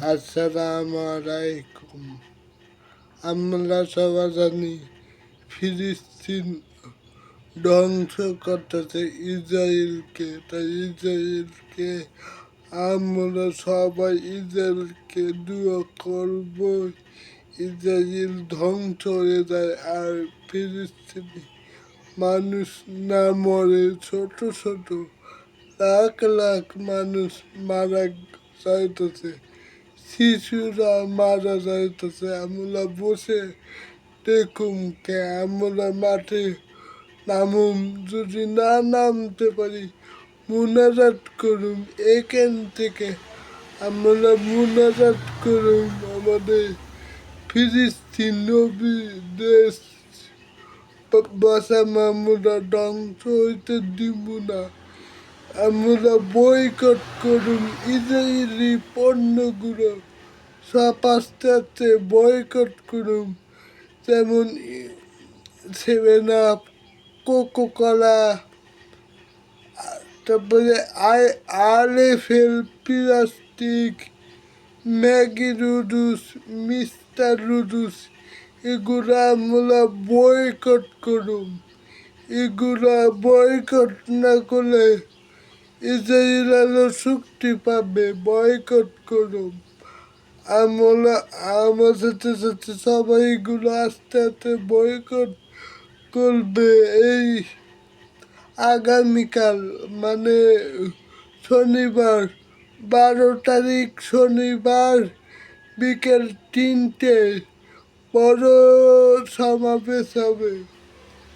আসসালামু আলাইকুম। আমরা সবাই জানি ফিলিস্তিন ধ্বংস করতেছে ইসরায়েলকে, তাই ইসরায়েলকে আমরা সবাই ইসরায়েলকে দোয়া করব, ইসরায়েল ধ্বংস হয়ে যায় আর ফিলিস্তিনি মানুষ না মরে। ছোট ছোট লাখ লাখ মানুষ মারা যাইতেছে, শিশুরা মারা যাইতেছে। আমরা বসে দেখুম কে, আমরা মাঠে নামুম, যদি না নামতে পারি মুনাজাত করুম এখান থেকে। আমরা মুনাজাত করুম আমাদের ফিলিস্তিন নবী দেশ বাসা, আমরা ধ্বংস হইতে দিব না। আমরা বয়কট করুন ইসরায়েলি পণ্যগুলো, সব আস্তে আস্তে বয়কট করুন, যেমন 7 আপ, কোকোকলা, তারপরে RFL plastic, Maggi noodles, mister noodles, এগুলো আমরা বয়কট করুন। এগুলা বয়কট না করলে ইসরায়েল আরো শক্তি পাবে। বয়কট করুন। আমরা আমার সাথে সাথে সবাই এগুলো আস্তে আস্তে বয়কট করবে। এই আগামীকাল মানে শনিবার 12 তারিখ শনিবার বিকেল 3টেয় বড় সমাবেশ হবে।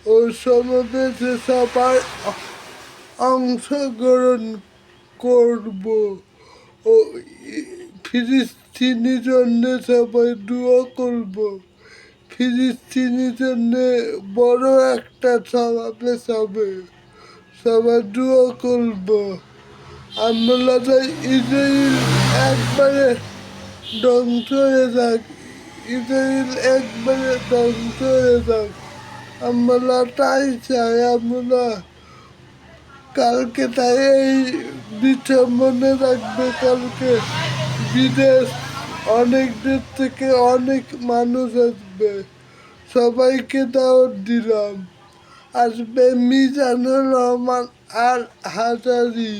ওই সমাবেশে সবাই অংশগ্রহণ করব। ও ফিলিস্তিনির জন্য সবাই দোয়া করব। ফিলিস্তিনির জন্য বড় একটা সমাবেশ হবে, সবাই দোয়া করব। আমরা চাই ইসরায়েল একবারে ধ্বংস হয়ে যাক, ইসরায়েল একবারে ধ্বংস হয়ে যাক। আমরা তাই চাই। আমরা কালকে তাই এই বিষয় মনে রাখবে, কালকে বিদেশ অনেক দেশ থেকে অনেক মানুষ আসবে, সবাইকে দাওয়াত দিলাম। আসবে মিজানুর রহমান আর হাজারি,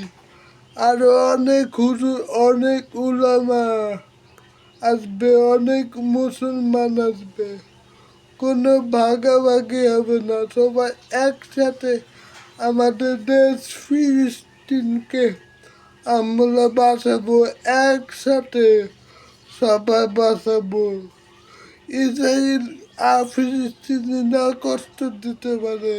আরো অনেক হুজুর, অনেক উলামা আসবে, অনেক মুসলমান আসবে। কোনো ভাগাভাগি হবে না, সবাই একসাথে আমাদের দেশ ফিলিস্তিনকে আমরা বাঁচাবো, একসাথে সবাই বাঁচাবো। ইসরায়েল আর ফিলিস্তিনি না কষ্ট দিতে পারে।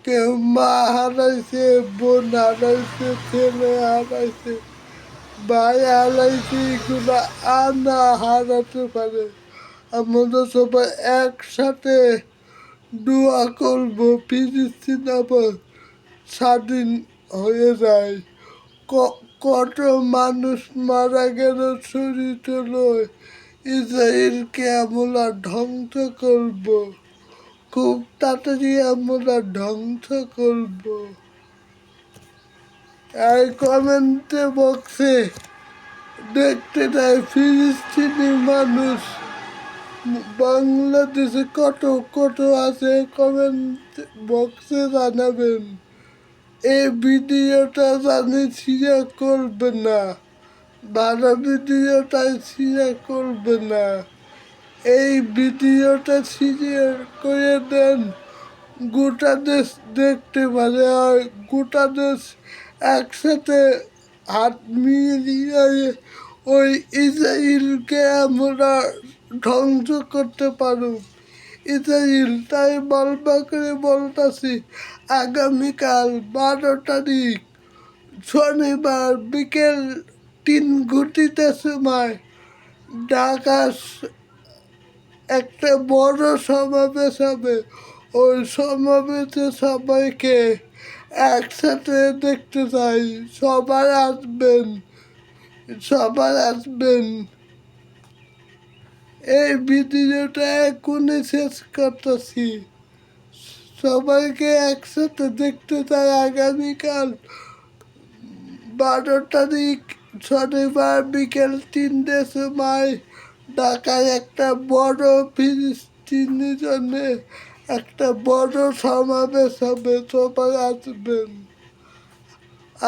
কেউ মা হারাইছে, বোন হারাইছে, ছেলে হারাইছে, ভাই হারাইছে, এগুলো আর না হারাতে পারে। আমরা সবাই একসাথে দোয়া করবো ফিলিস্তিন আবার স্বাধীন হয়ে যায়। কত মানুষ মারা গেল শরীর লয়। ইসরায়েলকে আমরা ধ্বংস করব, খুব তাড়াতাড়ি আমরা ধ্বংস করব। এই কমেন্টে বক্সে দেখতে চাই ফিলিস্তিনি মানুষ বাংলাদেশে কত কত আছে, কমেন্ট বক্সে জানাবেন। এই ভিডিওটা জানি শেয়ার করবে না, ভালো ভিডিওটাই শেয়ার করবে না। এই ভিডিওটা শেয়ার করে দেন, গোটা দেশ দেখতে পারে, আর গোটা দেশ একসাথে হাত মিলিয়ে ওই ইসরায়েলকে আমরা ধ্বংস করতে পারব। ইসরায়েল তাই বলবা করে বলতাছি, আগামীকাল 12 তারিখ শনিবার বিকেল 3 ঘটিকার সময় ঢাকা একটা বড় সমাবেশ হবে। ওই সমাবেশে সবাইকে একসাথে দেখতে চাই, সবাই আসবেন, সবাই আসবেন। এই ভিডিওটা এখনই শেষ করতেছি, সবাইকে একসাথে দেখতে চাই আগামীকাল 12 তারিখ শনিবার বিকেল 3টার সময় ঢাকায় একটা বড় ফিলিস্তিনি জন্য একটা বড় সমাবেশ হবে, সবাই আসবেন।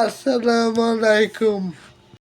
আসসালামু আলাইকুম।